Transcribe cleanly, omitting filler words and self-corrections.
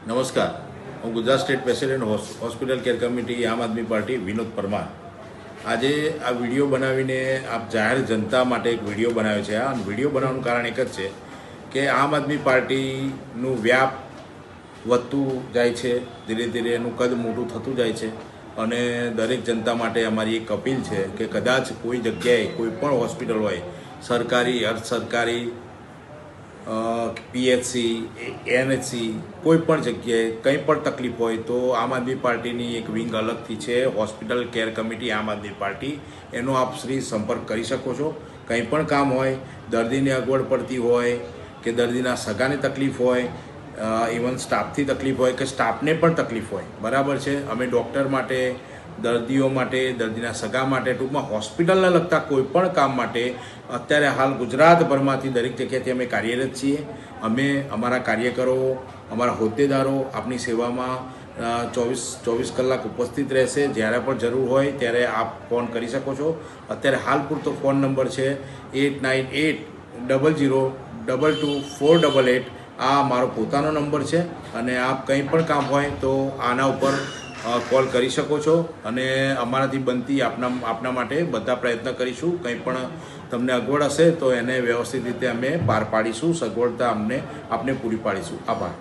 નમસ્કાર, હું Gujarat state president hospital care committee આમ આદમી પાર્ટી વિનોદ પરમાર. આજે આ વિડીયો બનાવીને આપ જાહેર જનતા માટે એક વિડીયો બનાવ્યો છે. આ વિડીયો બનાવવાનું કારણ એક જ છે કે આમ આદમી પાર્ટીનું વ્યાપ વધતું જાય છે, ધીરે ધીરે એનું કદ મોટું થતું જાય છે અને દરેક જનતા માટે અમારી એક અપીલ છે કે કદાચ કોઈ જગ્યાએ કોઈ પણ હોસ્પિટલ હોય, સરકારી, અર્ધ સરકારી, પીએચસી, એનએચસી, કોઈ પણ જગ્યાએ કંઈ પણ તકલીફ હોય તો આમ આદમી પાર્ટીની એક વિંગ અલગથી છે, હોસ્પિટલ કેર કમિટી આમ આદમી પાર્ટી. એનો આપ શ્રી સંપર્ક કરી શકો છો. કંઈ પણ કામ હોય, દર્દીને અગવડ પડતી હોય કે દર્દીના સગાને તકલીફ હોય, ઇવન સ્ટાફથી તકલીફ હોય કે સ્ટાફને પણ તકલીફ હોય, બરાબર છે. અમે ડૉક્ટર માટે, દર્દીઓ માટે, દર્દીના સગા માટે, ટૂંકમાં હોસ્પિટલને લગતા કોઈ પણ કામ માટે અત્યારે હાલ ગુજરાતભરમાંથી દરેક જગ્યાએથી અમે કાર્યરત છીએ. અમે અમારા કાર્યકરો, અમારા હોદ્દેદારો આપની સેવામાં 24 કલાક ઉપસ્થિત રહેશે. જ્યારે પણ જરૂર હોય ત્યારે આપ ફોન કરી શકો છો. અત્યારે હાલ પૂરતો ફોન નંબર છે 8980022488. આ મારો પોતાનો નંબર છે અને આપ કંઈ પણ કામ હોય તો આના ઉપર કોલ કરી શકો છો અને અમારાથી બનતી આપના માટે બધા પ્રયત્ન કરીશું. કંઈ પણ તમને અગવડ હશે તો એને વ્યવસ્થિત રીતે અમે પાર પાડીશું, સગવડતા આપને પૂરી પાડીશું. આભાર.